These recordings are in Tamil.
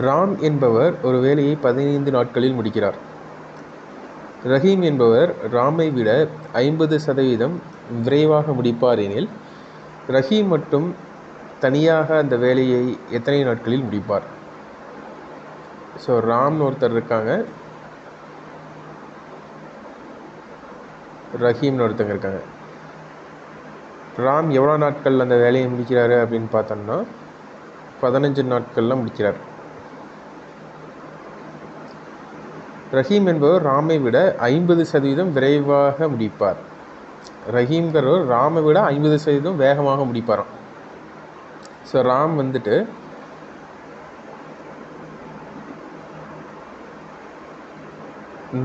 ராம் என்பவர் ஒரு வேலையை 15 நாட்களில் முடிக்கிறார். ரஹீம் என்பவர் ராமை விட 50% விரைவாக முடிப்பார் எனில், ரஹீம் மட்டும் தனியாக அந்த வேலையை எத்தனை நாட்களில் முடிப்பார்? ஸோ ராம்னு ஒருத்தர் இருக்காங்க, ரஹீம்னு ஒருத்தங்க இருக்காங்க. ராம் எவ்வளோ நாட்கள் அந்த வேலையை முடிக்கிறாரு அப்படின்னு பார்த்தோம்னா 15 நாட்களில் முடிக்கிறார். ரஹீம் என்பவர் ராமை விட 50% விரைவாக முடிப்பார். ரஹீம்கிறவர் ராமை விட 50% வேகமாக முடிப்பாராம். ஸோ ராம் வந்துட்டு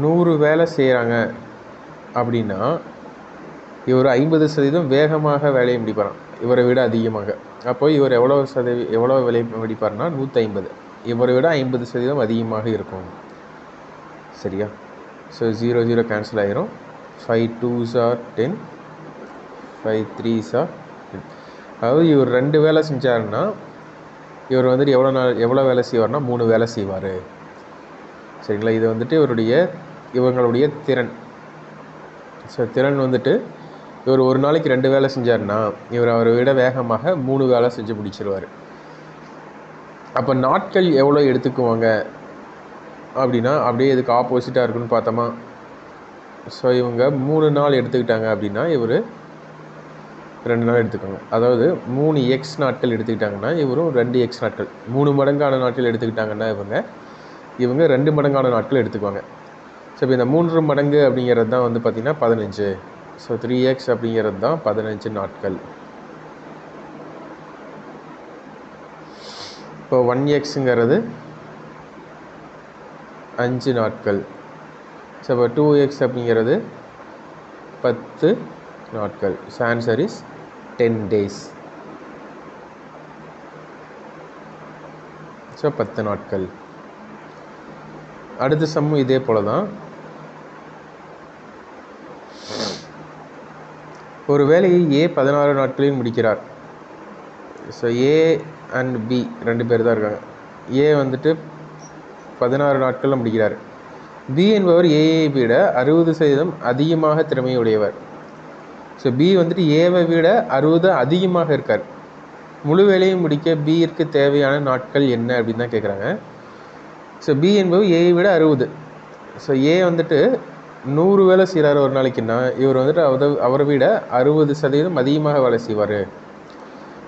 100 வேலை செய்கிறாங்க அப்படின்னா இவர் 50% வேகமாக வேலையை முடிப்பாராம், இவரை விட அதிகமாக. அப்போ இவர் எவ்வளோ வேலை முடிப்பார்னா 150. இவரை விட 50% அதிகமாக இருக்கும். சரியா? ஸோ 0 0 கேன்சல் ஆகிரும். 5 2s are 10, 5 3s are 10. அதாவது இவர் 2 வேலை செஞ்சாருன்னா இவர் வந்துட்டு எவ்வளோ வேலை செய்வார்னா 3 வேலை செய்வார். சரிங்களா? இது வந்துட்டு இவங்களுடைய திறன். ஸோ திறன் வந்துட்டு இவர் ஒரு நாளைக்கு 2 வேலை செஞ்சார்னா இவர் அவரை விட வேகமாக 3 வேலை செஞ்சு முடிச்சிருவார். அப்போ நாட்கள் எவ்வளோ எடுத்துக்குவாங்க அப்படின்னா அப்படியே இதுக்கு ஆப்போசிட்டாக இருக்குன்னு பார்த்தோமா. ஸோ இவங்க 3 நாள் எடுத்துக்கிட்டாங்க அப்படின்னா இவர் 2 நாள் எடுத்துக்கோங்க. அதாவது 3x நாட்கள் எடுத்துக்கிட்டாங்கன்னா இவரும் 2x நாட்கள். 3 மடங்கான நாட்கள் எடுத்துக்கிட்டாங்கன்னா இவங்க 2 மடங்கான நாட்கள் எடுத்துக்குவாங்க. ஸோ இப்போ இந்த 3 மடங்கு அப்படிங்கிறது தான் வந்து பார்த்திங்கன்னா 15. ஸோ 3x அப்படிங்கிறது தான் 15 நாட்கள். இப்போ 1xங்கிறது 5 நாட்கள். ஸோ இப்போ 2x அப்படிங்கிறது 10 நாட்கள். So answer is 10 days. So 10 நாட்கள். அடுத்த சம்மும் இதே போல தான். ஒரு வேலையை A 16 நாட்களில் முடிக்கிறார். ஸோ A அண்ட் B 2 பேர் தான் இருக்காங்க. A வந்துட்டு 16 நாட்களில் முடிக்கிறார். B என்பவர் Aயை விட 60% அதிகமாக திறமையுடையவர். ஸோ B வந்துட்டு Aவை விட 60 அதிகமாக இருக்கார். முழு வேலையை முடிக்க Bற்கு தேவையான நாட்கள் என்ன அப்படின்னு தான் கேட்குறாங்க. ஸோ B என்பவர் Aயை விட 60. ஸோ A வந்துட்டு 100 வேலை செய்கிறார் ஒரு நாளைக்குன்னா இவர் வந்துட்டு அவரை விட 60% அதிகமாக வேலை செய்வார்.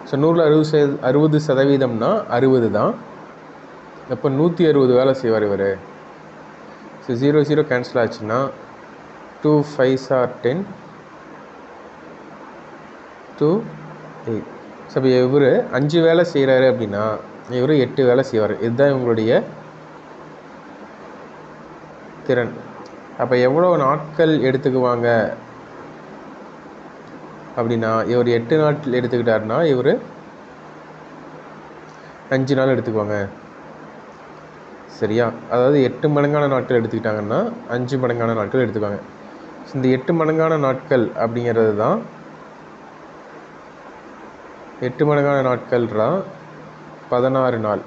ஸோ 100ல் 60%னா 60 தான். அப்போ 160 வேலை செய்வார் இவர். ஸோ 0 0 கேன்சல் ஆச்சுன்னா 2 5s are 10, 2 8. ஸோ இப்போ இவர் 5 வேலை செய்கிறாரு அப்படின்னா இவர் 8 வேலை செய்வார். இதுதான் இவங்களுடைய திறன். அப்போ எவ்வளோ நாட்கள் எடுத்துக்குவாங்க அப்படின்னா இவர் 8 நாட்கள் எடுத்துக்கிட்டாருன்னா இவர் 5 நாள் எடுத்துக்குவாங்க. சரியா? அதாவது 8 மடங்கான நாட்கள் எடுத்துக்கிட்டாங்கன்னா 5 மடங்கான நாட்கள் எடுத்துக்குவாங்க. இந்த 8 மடங்கான நாட்கள் அப்படிங்கிறது தான் 8 மடங்கான நாட்கள்ரா 16 நாள்.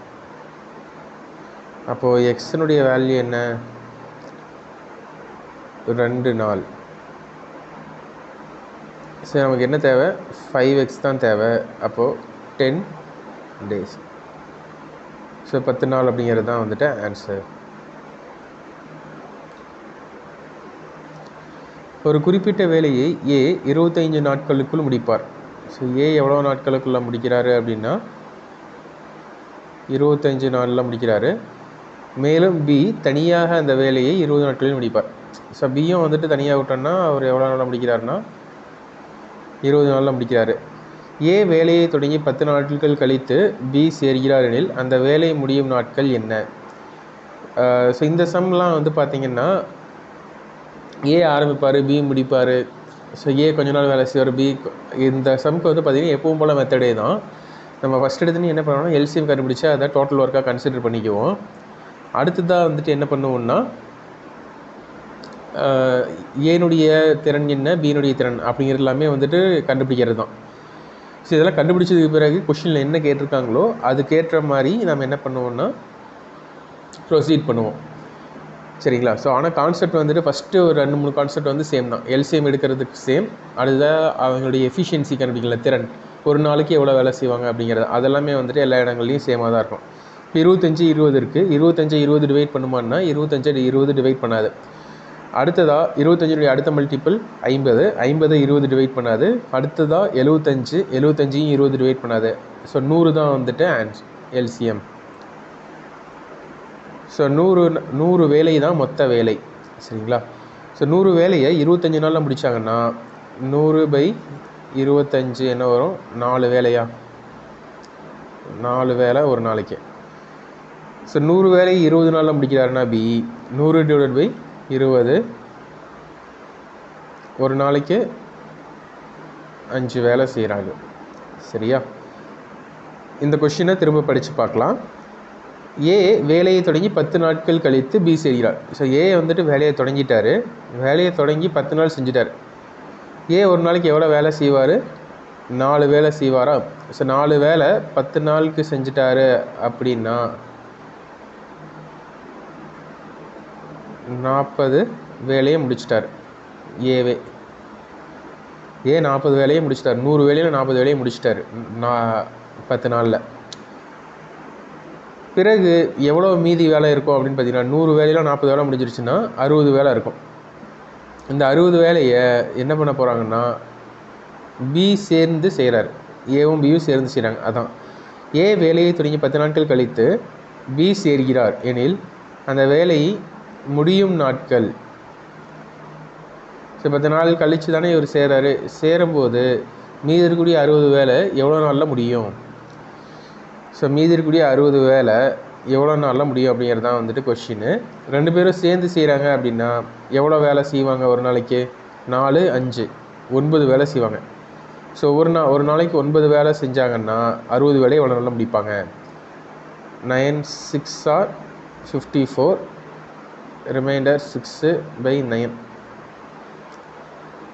அப்போது எக்ஸனுடைய வேல்யூ என்ன? 2 நாள். சரி, நமக்கு என்ன தேவை? 5x தான் தேவை. அப்போது 10 days. ஸோ 10 நாள் அப்படிங்கிறது தான் வந்துட்டு ஆன்சர். ஒரு குறிப்பிட்ட வேலையை A 25 நாட்களுக்குள் முடிப்பார். ஸோ A எவ்வளோ நாட்களுக்குள்ளே முடிக்கிறாரு அப்படின்னா 25 நாளில் முடிக்கிறாரு. மேலும் B தனியாக அந்த வேலையை 20 நாட்களில் முடிப்பார். ஸோ பியும் வந்துட்டு தனியாக விட்டோன்னா அவர் எவ்வளோ நாளில் முடிக்கிறாருன்னா 20 நாளில் முடிக்கிறாரு. A வேலையை தொடங்கி 10 நாட்கள் கழித்து B சேர்கிறார் எனில் அந்த வேலை முடியும் நாட்கள் என்ன? ஸோ இந்த சம்லாம் வந்து பார்த்திங்கன்னா A ஆரம்பிப்பார், B முடிப்பார். ஸோ A கொஞ்ச நாள் வேலை செய்வார், B. இந்த சம்க்கு வந்து பார்த்திங்கன்னா எப்பவும் போல் மெத்தடே தான். நம்ம ஃபஸ்ட் எடுத்துன்னு என்ன பண்ணோம்னா எல்சிஎம் கண்டுபிடிச்சி அதை டோட்டல் ஒர்க்காக கன்சிடர் பண்ணிக்குவோம். அடுத்ததாக வந்துட்டு என்ன பண்ணுவோம்னா ஏனுடைய திறன் என்ன, பியினுடைய திறன் அப்படிங்கிறது எல்லாமே வந்துட்டு கண்டுபிடிக்கிறது தான். ஸோ இதெல்லாம் கண்டுபிடிச்சதுக்கு பிறகு கொஷினில் என்ன கேட்டிருக்காங்களோ அதுக்கேற்ற மாதிரி நம்ம என்ன பண்ணுவோம்னா ப்ரொசீட் பண்ணுவோம். சரிங்களா? ஸோ ஆனால் கான்செப்ட் வந்துட்டு ஃபஸ்ட்டு ஒரு 2-3 கான்செப்ட் வந்து சேம் தான். எல்சிஎம் எடுக்கிறதுக்கு சேம். அடுத்ததாக அவங்களுடைய எஃபிஷியன்சி கண்டுபிடிக்கல, திறன், ஒரு நாளைக்கு எவ்வளோ வேலை செய்வாங்க அப்படிங்கிறது, அதெல்லாமே வந்துட்டு எல்லா இடங்கள்லையும் சேமாக தான் இருக்கும். இப்போ 25 20 இருக்குது. 25 20 டிவைட் பண்ணுமான்னா 25 20 டிவைட் பண்ணாது. அடுத்ததாக 25 அடுத்த மல்டிபிள் 50, 50 20 டிவைட் பண்ணாது. அடுத்ததாக 75, 75 20 டிவைட் பண்ணாது. ஸோ 100 தான் வந்துட்டு எல்சிஎம். ஸோ 100 வேலை தான் மொத்த வேலை. சரிங்களா? ஸோ 100 வேலையை 25 நாளில் முடித்தாங்கன்னா 100/25 என்ன வரும்? 4 வேலையா? 4 வேலை ஒரு நாளைக்கு. ஸோ 100 வேலையை 20 நாளில் முடிக்கிறாருன்னா பி, 100/20 ஒரு நாளைக்கு 5 வேலை செய்கிறாங்க. சரியா? இந்த கொஷினை திரும்ப படித்து பார்க்கலாம். ஏ வேலையை தொடங்கி 10 நாட்கள் கழித்து பி செய்கிறார். ஸோ ஏ வந்துட்டு வேலையை தொடங்கிட்டார். வேலையை தொடங்கி 10 நாள் செஞ்சிட்டார். ஏ ஒரு நாளைக்கு எவ்வளோ வேலை செய்வார்? 4 வேலை செய்வாரா? ஸோ 4 வேலை 10 நாளுக்கு செஞ்சிட்டாரு அப்படின்னா 40 வேலையை முடிச்சிட்டார். ஏ 40 வேலையை முடிச்சிட்டார். 100 வேலையில் 40 வேலையை முடிச்சிட்டார் 10 நாளில். பிறகு எவ்வளோ மீதி வேலை இருக்கும் அப்படின்னு பார்த்தீங்கன்னா 100 வேலையில் 40 வேலை முடிஞ்சிருச்சுன்னா 60 வேலை இருக்கும். இந்த 60 வேலையை என்ன பண்ண போகிறாங்கன்னா பி சேர்ந்து செய்கிறார். ஏவும் பியும் சேர்ந்து செய்கிறாங்க. அதான் ஏ வேலையை தொடங்கி 10 நாட்கள் கழித்து பி சேர்கிறார் எனில் அந்த வேலை முடியும் நாட்கள். ஸோ 10 நாள் கழித்து தானே இவர் செய்கிறாரு. சேரும்போது மீதி இருக்கக்கூடிய 60 வேலை எவ்வளோ நாளில் முடியும்? ஸோ மீதி இருக்கக்கூடிய 60 வேலை எவ்வளோ நாளில் முடியும் அப்படிங்கிறது தான் வந்துட்டு கொஷின்னு. 2 பேரும் சேர்ந்து செய்கிறாங்க அப்படின்னா எவ்வளோ வேலை செய்வாங்க ஒரு நாளைக்கு? 4 5 9 வேலை செய்வாங்க. ஸோ ஒரு நாளைக்கு 9 வேலை செஞ்சாங்கன்னா 60 வேலை எவ்வளோ நாளில் முடிப்பாங்க? 9 6 are 54, remainder 6/9,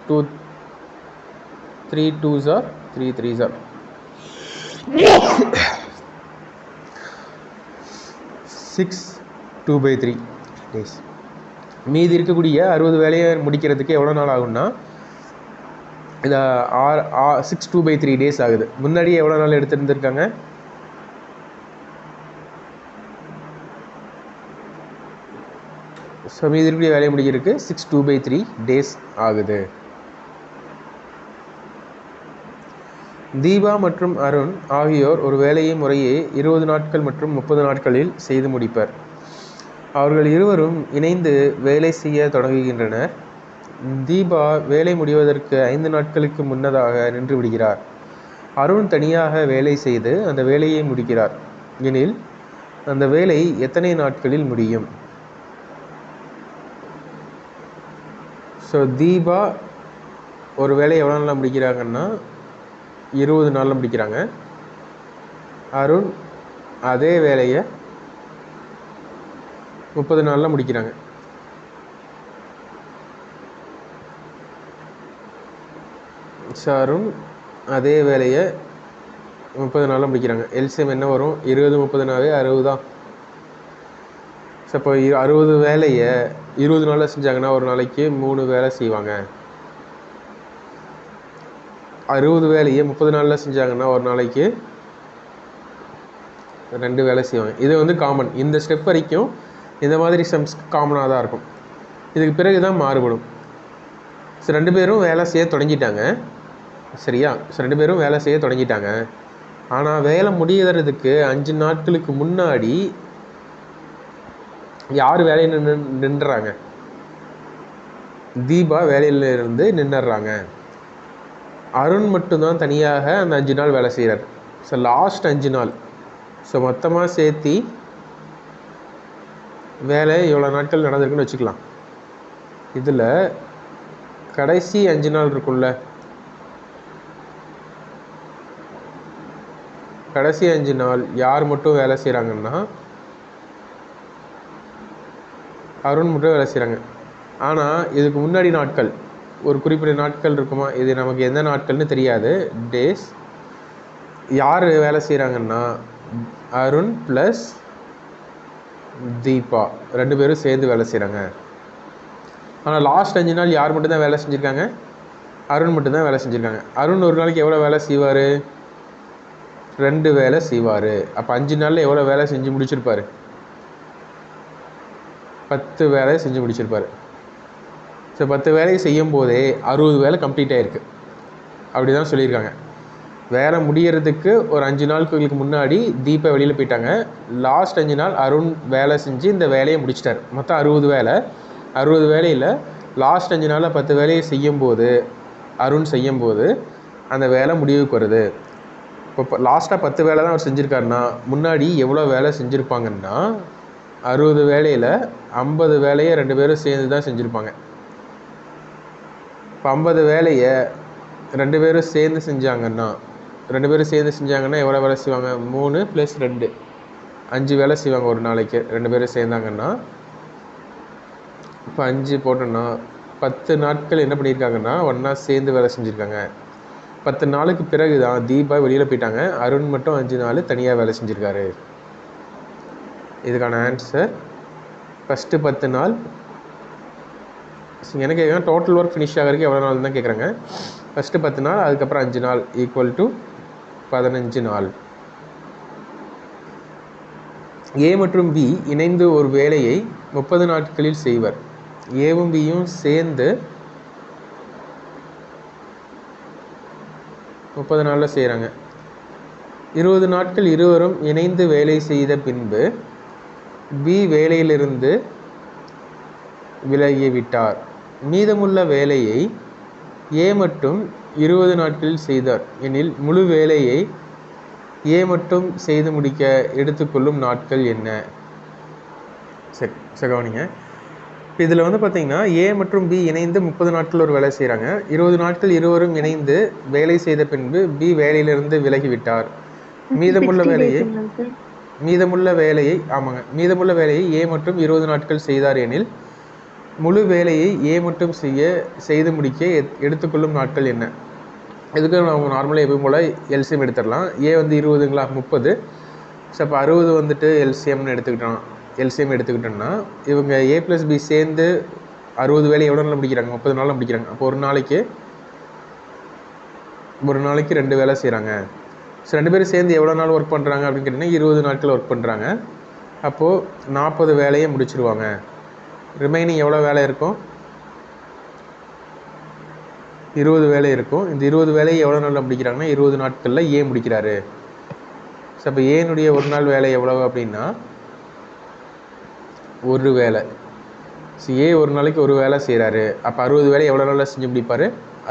3 2s are 3 3s are 6 2/3 days. மீதி இருக்கக்கூடிய 60 வேலையை முடிக்கிறதுக்கு எவ்வளோ நாள் ஆகும்னா இதை 6 2/3 டேஸ் ஆகுது. முன்னாடியே எவ்வளோ நாள் எடுத்துருந்துருக்காங்க? ஸோ மீதி இருக்கக்கூடிய வேலையை முடிக்கிறதுக்கு 6 2/3 டேஸ் ஆகுது. தீபா மற்றும் அருண் ஆகியோர் ஒரு வேலையை முறையே 20 நாட்கள் மற்றும் 30 நாட்களில் செய்து முடிப்பர். அவர்கள் இருவரும் இணைந்து வேலை செய்ய தொடங்குகின்றனர். தீபா வேலை முடிவதற்கு 5 நாட்களுக்கு முன்னதாக நின்று விடுகிறார். அருண் தனியாக வேலை செய்து அந்த வேலையை முடிக்கிறார் எனில் அந்த வேலை எத்தனை நாட்களில் முடியும்? ஸோ தீபா ஒரு வேலையை எவ்வளோ நாளில் முடிக்கிறாங்கன்னா 20 நாளில் முடிக்கிறாங்க. அருண் அதே வேலையை 30 நாளில் முடிக்கிறாங்க. ஸோ அருண் அதே வேலையை 30 நாளில் முடிக்கிறாங்க. எல்சிஎம் என்ன வரும்? 20 30 60 தான். ஸோ இப்போ 60 வேலையை 20 நாளில் செஞ்சாங்கன்னா ஒரு நாளைக்கு 3 வேலை செய்வாங்க. 60 வேலையை 30 நாளில் செஞ்சாங்கன்னா ஒரு நாளைக்கு 2 வேலை செய்வாங்க. இது வந்து காமன். இந்த ஸ்டெப் வரைக்கும் இந்த மாதிரி சம்ஸ் காமனாக தான் இருக்கும். இதுக்கு பிறகு தான் மாறுபடும். ஸோ 2 பேரும் வேலை செய்ய தொடங்கிட்டாங்க. சரியா? ஸோ 2 பேரும் வேலை செய்ய தொடங்கிட்டாங்க. ஆனால் வேலை முடியறதுக்கு 5 நாட்களுக்கு முன்னாடி யார் வேலையில் நின்றுறாங்க? தீபா வேலையில் இருந்து நின்றுறாங்க. அருண் மட்டும்தான் தனியாக அந்த 5 நாள் வேலை செய்கிறார். ஸோ லாஸ்ட் 5 நாள். ஸோ மொத்தமாக சேர்த்தி வேலை எவ்வளோ நாட்கள் நடந்திருக்குன்னு வச்சுக்கலாம். இதில் கடைசி 5 நாள் இருக்குல்ல, கடைசி 5 நாள் யார் மட்டும் வேலை செய்கிறாங்கன்னா அருண் மட்டும் வேலை செய்கிறாங்க. ஆனால் இதுக்கு முன்னாடி நாட்கள் ஒரு குறிப்பிட்ட நாட்கள் இருக்குமா? இது நமக்கு எந்த நாட்கள்னு தெரியாது. டேஸ் யார் வேலை செய்கிறாங்கன்னா அருண் ப்ளஸ் தீபா 2 பேரும் சேர்ந்து வேலை செய்கிறாங்க. ஆனால் லாஸ்ட் 5 நாள் யார் மட்டும்தான் வேலை செஞ்சுருக்காங்க? அருண் மட்டும்தான் வேலை செஞ்சுருக்காங்க. அருண் ஒரு நாளைக்கு எவ்வளோ வேலை செய்வார்? 2 வேலை செய்வார். அப்போ 5 நாளில் எவ்வளோ வேலை செஞ்சு முடிச்சிருப்பார்? 10 வேலையை செஞ்சு முடிச்சிருப்பார். ஸோ 10 வேலையை செய்யும் போதே 60 வேலை கம்ப்ளீட் ஆகிருக்கு. அப்படி தான் சொல்லியிருக்காங்க. வேலை முடியறதுக்கு ஒரு 5 நாட்களுக்கு முன்னாடி தீபா வெளியில் போயிட்டாங்க. லாஸ்ட் 5 நாள் அருண் வேலை செஞ்சு இந்த வேலையை முடிச்சிட்டார். மொத்தம் 60 வேலை. 60 வேலையில் லாஸ்ட் 5 நாளில் 10 வேலையை செய்யும்போது அருண் செய்யும்போது அந்த வேலை முடிவுக்கு வருது. இப்போ லாஸ்ட்டாக 10 வேலை தான் அவர் செஞ்சுருக்காருன்னா முன்னாடி எவ்வளோ வேலை செஞ்சுருப்பாங்கன்னா 60 வேலையில் 50 வேலையை 2 பேரும் சேர்ந்து தான் செஞ்சுருப்பாங்க. இப்போ 50 வேலையை 2 பேரும் சேர்ந்து செஞ்சாங்கன்னா எவ்வளோ வேலை செய்வாங்க? 3 + 2 5 வேலை செய்வாங்க ஒரு நாளைக்கு 2 பேரும் சேர்ந்தாங்கன்னா. இப்போ 5 போட்டோன்னா 10 நாட்கள் என்ன பண்ணியிருக்காங்கன்னா ஒன்றா சேர்ந்து வேலை செஞ்சுருக்காங்க. 10 நாளுக்கு பிறகு தான் தீபா வெளியில் போயிட்டாங்க. அருண் மட்டும் 5 நாள் தனியாக வேலை செஞ்சுருக்காரு. இதுக்கான ஆன்சர் ஃபஸ்ட்டு 10 நாள். எனக்கு கேட்குறாங்க டோட்டல் ஒர்க் ஃபினிஷ் ஆகிறதுக்கு எவ்வளோ நாள் தான் கேட்குறாங்க. ஃபஸ்ட்டு 10 நாள், அதுக்கப்புறம் 5 நாள் = 15 நாள். ஏ மற்றும் பி இணைந்து ஒரு வேலையை 30 நாட்களில் செய்வர். ஏவும் பியும் சேர்ந்து 30 நாளில் செய்கிறாங்க. 20 நாட்கள் இருவரும் இணைந்து வேலை செய்த பின்பு பி வேலையிலிருந்து விலகிவிட்டார். மீதமுள்ள வேலையை ஏ மட்டும் 20 நாட்களில் செய்தார் எனில் முழு வேலையை ஏ மட்டும் செய்து முடிக்க எடுத்துக்கொள்ளும் நாட்கள் என்ன? சரி கவனிங்க. இப்போ இதில் வந்து பார்த்திங்கன்னா ஏ மற்றும் பி இணைந்து 30 நாட்கள் ஒரு வேலை செய்கிறாங்க. 20 நாட்கள் இருவரும் இணைந்து வேலை செய்த பின்பு பி வேலையிலிருந்து விலகிவிட்டார். மீதமுள்ள வேலையை ஏ மட்டும் 20 நாட்கள் செய்தார் எனில் முழு வேலையை ஏ மட்டும் செய்து முடிக்க எடுத்துக்கொள்ளும் நாட்கள் என்ன? இதுக்கு நம்ம நார்மலாக எப்பவும் போல் எல்சிஎம் எடுத்துடலாம். ஏ வந்து 20ங்களா 30. ஸோ அப்போ 60 வந்துட்டு எல்சிஎம் எடுத்துக்கிட்டோம்னா இவங்க ஏ + பி சேர்ந்து 60 வேலை எவ்வளோ நாள் முடிக்கிறாங்க? 30 நாளில் முடிக்கிறாங்க. அப்போ ஒரு நாளைக்கு 2 வேலை செய்கிறாங்க. ஸோ 2 பேரும் சேர்ந்து எவ்வளோ நாள் ஒர்க் பண்ணுறாங்க அப்படின்னு கேட்டிங்கன்னா 20 நாட்கள் ஒர்க் பண்ணுறாங்க. அப்போது 40 வேலையை முடிச்சிருவாங்க. ரிமைனிங் எவ்வளோ வேலை இருக்கும்? 20 வேலை இருக்கும். இந்த 20 வேலையை எவ்வளோ நாளில் முடிக்கிறாங்கன்னா 20 நாட்களில் ஏ முடிக்கிறாரு. ஸோ அப்போ ஏனுடைய ஒரு நாள் வேலை எவ்வளவு அப்படின்னா 1 வேலை. ஸோ ஏ ஒரு நாளைக்கு 1 வேலை செய்கிறாரு. அப்போ 60 வேலை எவ்வளோ நாளில் செஞ்சு முடிப்பார்?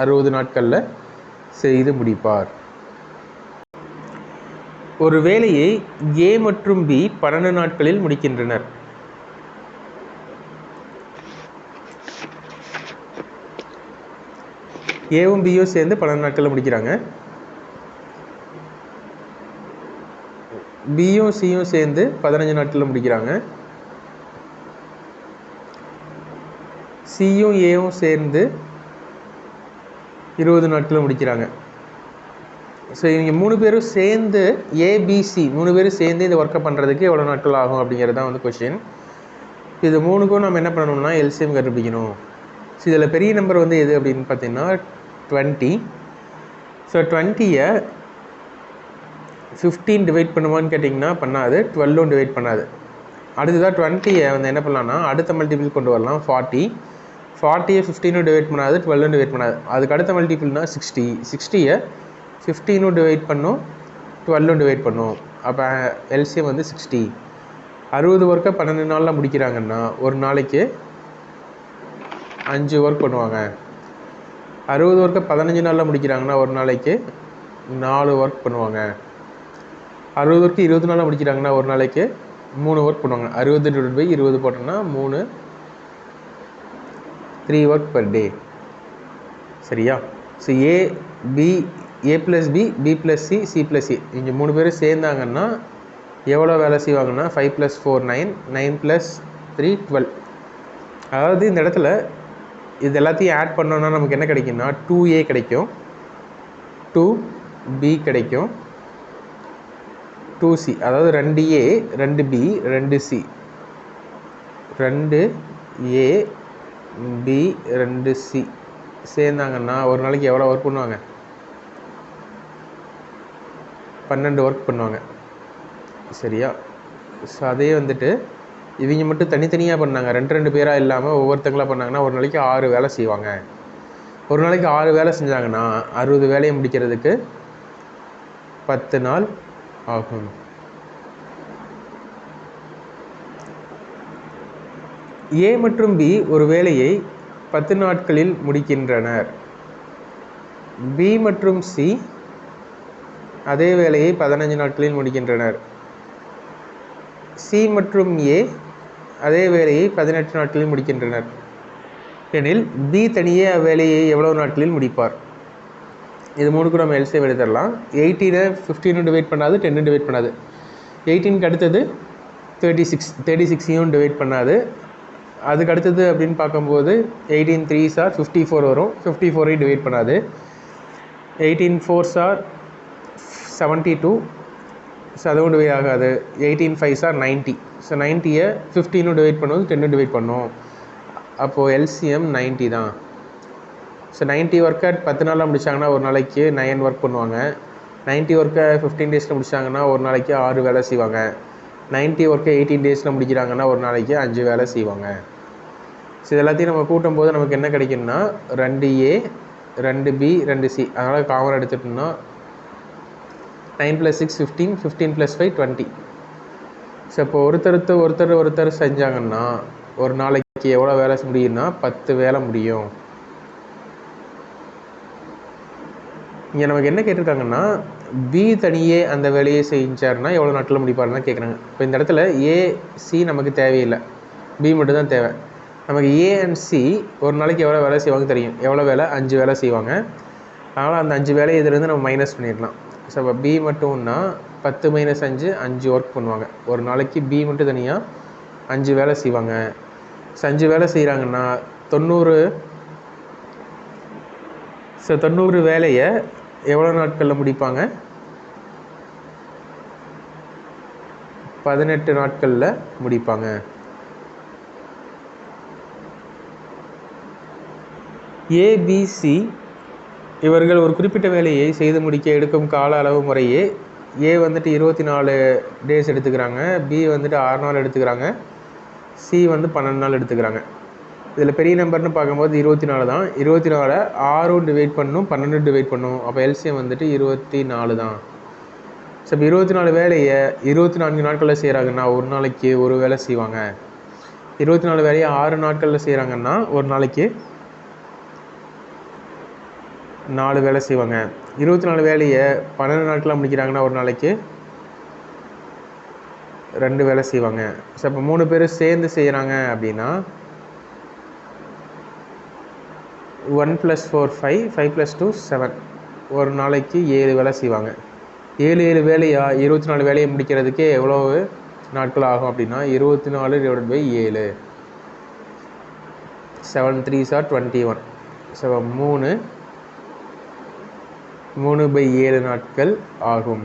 60 நாட்களில் செய்து முடிப்பார். ஒரு வேலையை ஏ மற்றும் பி 12 நாட்களில் முடிக்கின்றனர். ஏவும் பியும் சேர்ந்து 12 நாட்களில் முடிக்கிறாங்க. பியும் சியும் சேர்ந்து 15 நாட்களில் முடிக்கிறாங்க. சியும் ஏவும் சேர்ந்து 20 நாட்களில் முடிக்கிறாங்க. ஸோ இவங்க 3 பேரும் சேர்ந்து ஏபிசி 3 பேரும் சேர்ந்து இந்த ஒர்க்கை பண்ணுறதுக்கு எவ்வளோ நாட்கள் ஆகும் அப்படிங்கிறது தான் வந்து கொஷின். இது 3க்கும் நம்ம என்ன பண்ணணும்னா எல்சிஎம் கண்டுபிடிக்கணும். ஸோ இதில் பெரிய நம்பர் வந்து எது அப்படின்னு பார்த்தீங்கன்னா 20. ஸோ 20யை 15 டிவைட் பண்ணுவான்னு கேட்டிங்கன்னா பண்ணாது, 12 டிவைட் பண்ணாது. அடுத்ததாக 20யை வந்து என்ன பண்ணலாம்னா அடுத்த மல்டிபிள் கொண்டு வரலாம் 40. 40யை 15 டிவைட் பண்ணாது, 12 டிவைட் பண்ணாது. அதுக்கு அடுத்த மல்டிபிள்னா 60. 60யை 15 டிவைட் பண்ணும், 12 டிவைட் பண்ணும். அப்போ எல்சிஎம் வந்து 60. 60 ஒர்க்கை 12 நாளில் முடிக்கிறாங்கன்னா ஒரு நாளைக்கு 5 ஒர்க் பண்ணுவாங்க. 60 ஒர்க்கை 15 நாளில் முடிக்கிறாங்கன்னா ஒரு நாளைக்கு 4 ஒர்க் பண்ணுவாங்க. 60 ஒர்க்கு 20 நாளில் முடிக்கிறாங்கன்னா ஒரு நாளைக்கு 3 ஒர்க் பண்ணுவாங்க. 60/20 போட்டோம்னா 3 ஒர்க் பர் டே. சரியா? So A + B, B + C, C + C இங்கே 3 பேரும் சேர்ந்தாங்கன்னா எவ்வளோ வேலை செய்வாங்கன்னா 5 + 4 9, 9 + 3 12. அதாவது இந்த இடத்துல இது எல்லாத்தையும் ஆட் பண்ணோன்னா நமக்கு என்ன கிடைக்கும்னா 2A கிடைக்கும், 2B கிடைக்கும், 2C. அதாவது 2A 2B 2C 2 ஏ பி 2 சி சேர்ந்தாங்கன்னா ஒரு நாளைக்கு எவ்வளோ ஒர்க் பண்ணுவாங்க? 12 ஒர்க் பண்ணுவாங்க. சரியா? ஸோ அதே வந்துட்டு இவங்க மட்டும் தனித்தனியாக பண்ணாங்க, 2 பேராக இல்லாமல் ஒவ்வொருத்தங்களாக பண்ணாங்கன்னா ஒரு நாளைக்கு 6 வேலை செய்வாங்க. ஒரு நாளைக்கு 6 வேலை செஞ்சாங்கன்னா 60 வேலையை முடிக்கிறதுக்கு 10 நாள் ஆகும். ஏ மற்றும் பி ஒரு வேலையை 10 நாட்களில் முடிக்கின்றனர். பி மற்றும் சி அதே வேலையை 15 நாட்களில் முடிக்கின்றனர். சி மற்றும் ஏ அதே வேலையை 18 நாட்களில் முடிக்கின்றனர் எனில் பி தனியே அவ்வேலையை எவ்வளவு நாட்களில் முடிப்பார்? இது மூணுக்கும் நம்ம எல்சிஎம் எடுத்துடலாம். 18 15 டிவைட் பண்ணாது, 10 டிவைட் பண்ணாது. 18க்கு அடுத்தது 36 டிவைட் பண்ணாது. அதுக்கு அடுத்தது அப்படின்னு பார்க்கும்போது 18 3s are 54 வரும். 54 டிவைட் பண்ணாது. 18 4s are 72, ஸோ அதுவும் டிவைட் ஆகாது. 18 5s are 90. ஸோ 90யை 15 டிவைட் பண்ணும்போது 10 டிவைட் பண்ணும். அப்போது எல்சிஎம் 90 தான். ஸோ 90 ஒர்க்கை 10 நாளில் முடித்தாங்கன்னா ஒரு நாளைக்கு 9 ஒர்க் பண்ணுவாங்க. 90 ஒர்க்கை 15 டேஸில் முடித்தாங்கன்னா ஒரு நாளைக்கு 6 வேலை செய்வாங்க. 90 ஒர்க்கை 18 டேஸில் முடிக்கிறாங்கன்னா ஒரு நாளைக்கு 5 வேலை செய்வாங்க. ஸோ இது எல்லாத்தையும் நம்ம கூட்டும் போது நமக்கு என்ன கிடைக்கும்னா 2A 2B 2C. அதனால் காமன் எடுத்துட்டோம்னா 9 + 6 15, 15 + 5 20. ஸோ இப்போ ஒருத்தர் செஞ்சாங்கன்னா ஒரு நாளைக்கு எவ்வளோ வேலை முடியும்னா 10 வேலை முடியும். இங்கே நமக்கு என்ன கேட்டிருக்காங்கன்னா பி தனியே அந்த வேலையை செஞ்சார்னா எவ்வளோ நாட்டில் முடிப்பாருன்னு கேட்குறாங்க. இப்போ இந்த இடத்துல ஏசி நமக்கு தேவையில்லை, பி மட்டும் தான் தேவை. நமக்கு ஏ அண்ட் சி ஒரு நாளைக்கு எவ்வளோ வேலை செய்வாங்க தெரியும். எவ்வளோ வேலை? 5 வேலை செய்வாங்க. அதனால் அந்த 5 வேலை இதிலேருந்து நம்ம மைனஸ் பண்ணிடலாம். ஸோ இப்போ பி மட்டும்னா 10 - 5 5 ஒர்க் பண்ணுவாங்க. ஒரு நாளைக்கு பி மட்டும் தனியாக 5 வேலை செய்வாங்க. ஸோ 5 வேலை செய்கிறாங்கன்னா 90. ஸோ 90 வேலையை எவ்வளோ நாட்களில் முடிப்பாங்க? 18 நாட்களில் முடிப்பாங்க. ஏபிசி இவர்கள் ஒரு குறிப்பிட்ட வேலையை செய்து முடிக்க எடுக்கும் கால அளவு முறையே ஏ வந்துட்டு 24 டேஸ் எடுத்துக்கிறாங்க, பி வந்துட்டு 6 நாள் எடுத்துக்கிறாங்க, சி வந்து 12 நாள் எடுத்துக்கிறாங்க. இதில் பெரிய நம்பர்னு பார்க்கும்போது 24 தான். 24 6 டிவைட் பண்ணும், 12 டிவைட் பண்ணும். அப்போ எல்சிஎம் வந்துட்டு 24 தான். ஸோ இப்போ 24 வேலையை 24 நாட்களில் செய்கிறாங்கன்னா ஒரு நாளைக்கு ஒரு வேலை செய்வாங்க. 24 வேலையை 6 நாட்களில் செய்கிறாங்கன்னா ஒரு நாளைக்கு 4 வேலை செய்வாங்க. 24 வேலையை 12 நாட்களில் முடிக்கிறாங்கன்னா ஒரு நாளைக்கு 2 வேலை செய்வாங்க. ஸோ இப்போ 3 பேர் சேர்ந்து செய்கிறாங்க அப்படின்னா 1 + 4 5, 5 + 2 7. ஒரு நாளைக்கு 7 வேலை செய்வாங்க. 7 வேலையாக 24 வேலையை முடிக்கிறதுக்கே எவ்வளோ நாட்கள் ஆகும் அப்படின்னா 24 / 7. 7 3s are 21. ஸோ 3 / 7 நாட்கள் ஆகும்.